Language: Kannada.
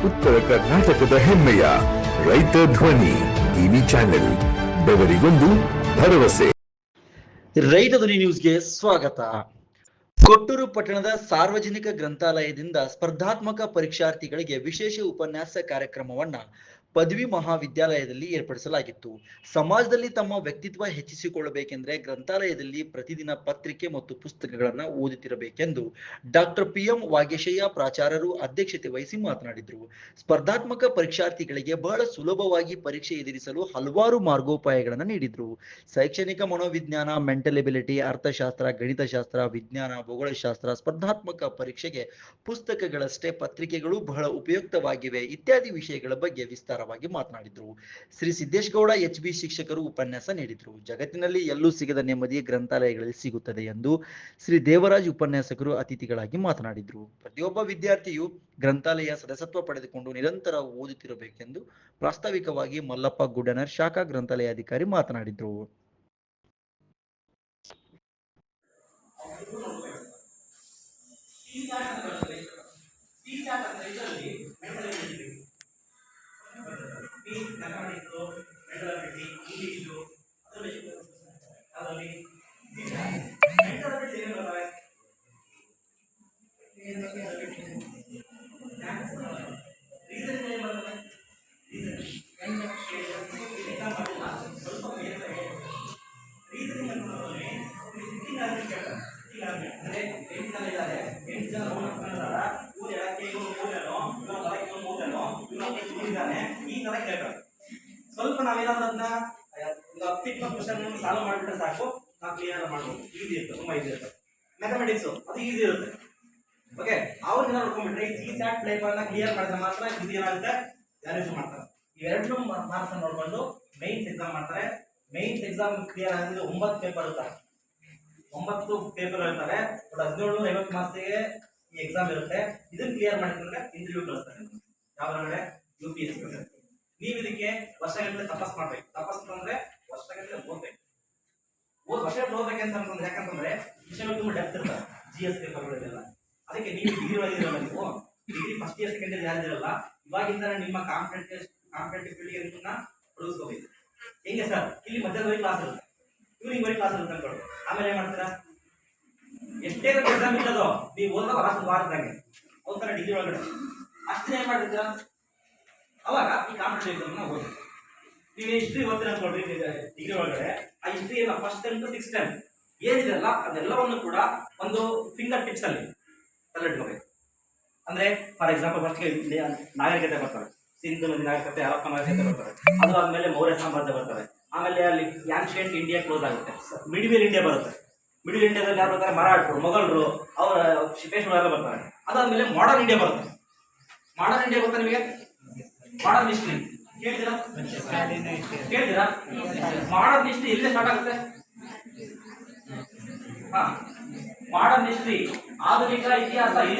ಉತ್ತರ ಕರ್ನಾಟಕದ ಹೆಮ್ಮೆಯ ರೈತ ಧ್ವನಿ ಟಿವಿ ಚಾನೆಲ್, ಬೆವರಿಗೊಂದು ಭರವಸೆ. ರೈತ ಧ್ವನಿ ನ್ಯೂಸ್ಗೆ ಸ್ವಾಗತ. ಕೊಟ್ಟೂರು ಪಟ್ಟಣದ ಸಾರ್ವಜನಿಕ ಗ್ರಂಥಾಲಯದಿಂದ ಸ್ಪರ್ಧಾತ್ಮಕ ಪರೀಕ್ಷಾರ್ಥಿಗಳಿಗೆ ವಿಶೇಷ ಉಪನ್ಯಾಸ ಕಾರ್ಯಕ್ರಮವನ್ನ ಪದವಿ ಮಹಾವಿದ್ಯಾಲಯದಲ್ಲಿ ಏರ್ಪಡಿಸಲಾಗಿತ್ತು. ಸಮಾಜದಲ್ಲಿ ತಮ್ಮ ವ್ಯಕ್ತಿತ್ವ ಹೆಚ್ಚಿಸಿಕೊಳ್ಳಬೇಕೆಂದರೆ ಗ್ರಂಥಾಲಯದಲ್ಲಿ ಪ್ರತಿದಿನ ಪತ್ರಿಕೆ ಮತ್ತು ಪುಸ್ತಕಗಳನ್ನು ಓದುತ್ತಿರಬೇಕೆಂದು ಡಾಕ್ಟರ್ PM ವಾಗೇಶಯ್ಯ ಪ್ರಾಚಾರ್ಯರು ಅಧ್ಯಕ್ಷತೆ ವಹಿಸಿ ಮಾತನಾಡಿದರು. ಸ್ಪರ್ಧಾತ್ಮಕ ಪರೀಕ್ಷಾರ್ಥಿಗಳಿಗೆ ಬಹಳ ಸುಲಭವಾಗಿ ಪರೀಕ್ಷೆ ಎದುರಿಸಲು ಹಲವಾರು ಮಾರ್ಗೋಪಾಯಗಳನ್ನು ನೀಡಿದರು. ಶೈಕ್ಷಣಿಕ ಮನೋವಿಜ್ಞಾನ, ಮೆಂಟಲ್ ಎಬಿಲಿಟಿ, ಅರ್ಥಶಾಸ್ತ್ರ, ಗಣಿತಶಾಸ್ತ್ರ, ವಿಜ್ಞಾನ, ಭೂಗೋಳಶಾಸ್ತ್ರ, ಸ್ಪರ್ಧಾತ್ಮಕ ಪರೀಕ್ಷೆಗೆ ಪುಸ್ತಕಗಳಷ್ಟೇ ಪತ್ರಿಕೆಗಳು ಬಹಳ ಉಪಯುಕ್ತವಾಗಿವೆ ಇತ್ಯಾದಿ ವಿಷಯಗಳ ಬಗ್ಗೆ ವಿಸ್ತಾರವಾಗಿ ಮಾತನಾಡಿದರು. ಶ್ರೀ ಸಿದ್ದೇಶ್ಗೌಡ HB ಶಿಕ್ಷಕರು ಉಪನ್ಯಾಸ ನೀಡಿದರು. ಜಗತ್ತಿನಲ್ಲಿ ಎಲ್ಲೂ ಸಿಗದ ನೆಮ್ಮದಿ ಗ್ರಂಥಾಲಯಗಳಲ್ಲಿ ಸಿಗುತ್ತದೆ ಎಂದು ಶ್ರೀ ದೇವರಾಜ್ ಉಪನ್ಯಾಸಕರು ಅತಿಥಿಗಳಾಗಿ ಮಾತನಾಡಿದರು. ಪ್ರತಿಯೊಬ್ಬ ವಿದ್ಯಾರ್ಥಿಯು ಗ್ರಂಥಾಲಯ ಸದಸ್ಯತ್ವ ಪಡೆದುಕೊಂಡು ನಿರಂತರ ಓದುತ್ತಿರಬೇಕೆಂದು ಪ್ರಾಸ್ತಾವಿಕವಾಗಿ ಮಲ್ಲಪ್ಪ ಗುಡ್ಡನರ್ ಶಾಖಾ ಗ್ರಂಥಾಲಯಾಧಿಕಾರಿ ಮಾತನಾಡಿದರು. ಸ್ವಲ್ಪ ನಾವೇನಾದ್ರನ್ನ 10-20 ಕ್ವಶನ್ ಸಾಲ್ವ್ ಮಾಡಿಬಿಟ್ರೆ ಸಾಕು, ನಾವು ಕ್ಲಿಯರ್ ಮಾಡ್ಬೋದು. ಈಸಿ ಇರುತ್ತೆ, ತುಂಬಾ ಈಸಿ ಇರುತ್ತೆ. ಮ್ಯಾಥಮೆಟಿಕ್ಸ್ ಅದು ಈಸಿ ಇರುತ್ತೆ. ಓಕೆ, ಅವ್ರನ್ನ ನೋಡ್ಕೊಂಡ್ಬಿಟ್ರೆ ಈ CSAT ಪೇಪರ್ನ ಕ್ಲಿಯರ್ ಮಾಡಿದ್ರೆ ಮಾತ್ರ ಇದು ಏನಾಗುತ್ತೆ, ವ್ಯಾಲ್ಯೂಸ್ ಮಾಡ್ತಾರೆ. ಇವೆರಡೂ ಮಾರ್ಕ್ಸ್ ನೋಡ್ಕೊಂಡು ಮೈನ್ಸ್ ಎಕ್ಸಾಮ್ ಮಾಡ್ತಾರೆ. ಮೈನ್ಸ್ ಎಕ್ಸಾಮ್ ಕ್ಲಿಯರ್ ಆಗಿದ್ರೆ 9 ಪೇಪರ್ ಇರ್ತಾರೆ. 9 ಪೇಪರ್ ಇರ್ತವೆ. 1750 ಮಾರ್ಕ್ಸ್ಗೆ ಈ ಎಕ್ಸಾಮ್ ಇರುತ್ತೆ. ಇದನ್ನ ಕ್ಲಿಯರ್ ಮಾಡಿದ್ರೆ ಇಂಟರ್ವ್ಯೂ ಕಳಿಸ್ತಾರೆ. ಯಾವ್ದ್ರೊಳಗಡೆ UPSC. ನೀವು ಇದಕ್ಕೆ ವರ್ಷಗಟ್ಟಲೆ ತಪಸ್ ಮಾಡ್ಬೇಕು. ತಪಸ್ ಅಂದ್ರೆ ವರ್ಷಗಟ್ಟಲೆ ಓದ್ಬೇಕು. ವರ್ಷಗಟ್ಟಲೆ ಓದ್ಬೇಕಂತ ಅಂತಂದ್ರೆ, ಯಾಕಂತಂದ್ರೆ ವಿಷಯಗಳು ತುಂಬಾ ಡೆಪ್ತ್ ಇರ್ತಾರೆ. GS ಪೇಪರ್ಗಳೆಲ್ಲ. ಅದಕ್ಕೆ ನೀವು ಡಿಗ್ರಿ ಒಳಗಿರಲ್ಲ, ನೀವು degree first year second year ಯಾರಿದಿರಲ್ಲ, ಇವಾಗಿಂದ ನಿಮ್ಮ ಕಾಂಪಿಟೇಟಿವ್ ಫೀಲ್ಡ್ಗೆ ನಿಮ್ಮನ್ನ ತೊಡಗಿಸ್ಕೋಬೇಕು. ಹೆಂಗೆ ಸರ್, ಇಲ್ಲಿ ಮಧ್ಯದಲ್ಲಿ ಕ್ಲಾಸ್ ಇರುತ್ತೆ, ಇವ್ರಿಗೆ ಬರೀ ಕ್ಲಾಸ್ ಇರುತ್ತೆ ಅನ್ಕೊಳ್ಳಿ. ಆಮೇಲೆ ಏನ್ ಮಾಡ್ತೀರಾ, ಎಷ್ಟೇ ಎಕ್ಸಾಮ್ ಇಲ್ಲದೋ ನೀವು ಓದೋ ವಾರದಂಗೆ ಓದ್ತಾರೆ ಡಿಗ್ರಿ ಒಳಗಡೆ. ಅಷ್ಟೇ ಏನ್ ಮಾಡಿರ್ತೀರಾ, ಅವಾಗ ಈ ಕಾಂಪಿಟೇಟಿವ್ ಎಕ್ಸಾಮ್ ಓದಿ. ನೀವು ಹಿಸ್ಟ್ರಿ ಓದ್ತೀರ ಅನ್ಕೊಳ್ರಿ ಡಿಗ್ರಿ ಒಳಗಡೆ. ಆ history first time to 6th time ಏನಿದೆಲ್ಲ ಅದೆಲ್ಲವನ್ನು ಕೂಡ ಒಂದು ಫಿಂಗರ್ ಟಿಪ್ಸ್ ಅಲ್ಲಿ ತಲೆಟ್ಕೋಬೇಕು. ಅಂದ್ರೆ ಫಾರ್ ಎಕ್ಸಾಂಪಲ್ ಫಸ್ಟ್ಗೆ ನಾಗರಿಕತೆ ಬರ್ತವೆ, ಸಿಂಧು ನದಿ ನಾಗರಿಕತೆ, ಹರಪ್ಪ ನಾಗರಿಕತೆ ಬರ್ತವೆ. ಅದಾದ್ಮೇಲೆ ಮೌರ್ಯ ಸಾಮ್ರಾಜ್ಯ ಬರ್ತವೆ. ಆಮೇಲೆ ಅಲ್ಲಿ ಆನ್ಷಿಯಂಟ್ ಇಂಡಿಯಾ ಕ್ಲೋಸ್ ಆಗುತ್ತೆ, ಮಿಡಿವಲ್ ಇಂಡಿಯಾ ಬರುತ್ತೆ. ಮಿಡಿಲ್ ಇಂಡಿಯಾದಲ್ಲಿ ಯಾರು ಬರ್ತಾರೆ, ಮರಾಠರು, ಮೊಘಲರು, ಅವರ ಶಿಪೇಶ್ವರೆಲ್ಲ ಬರ್ತಾರೆ. ಅದಾದ್ಮೇಲೆ ಮಾಡರ್ನ್ ಇಂಡಿಯಾ ಬರುತ್ತೆ. ಮಾಡರ್ನ್ ಇಂಡಿಯಾ ಗೊತ್ತಾ ನಿಮಗೆ? ಮಾಡರ್ನ್ ಹಿಸ್ಟ್ರಿ ಕೇಳಿದಿರಾ? ಮಾಡರ್ನ್ ಹಿಸ್ಟ್ರಿ ಎಲ್ಲಿ ಸ್ಟಾರ್ಟ್ ಆಗುತ್ತೆ? ಮಾಡರ್ನ್ ಹಿಸ್ಟ್ರಿ, ಆಧುನಿಕ ಇತಿಹಾಸ.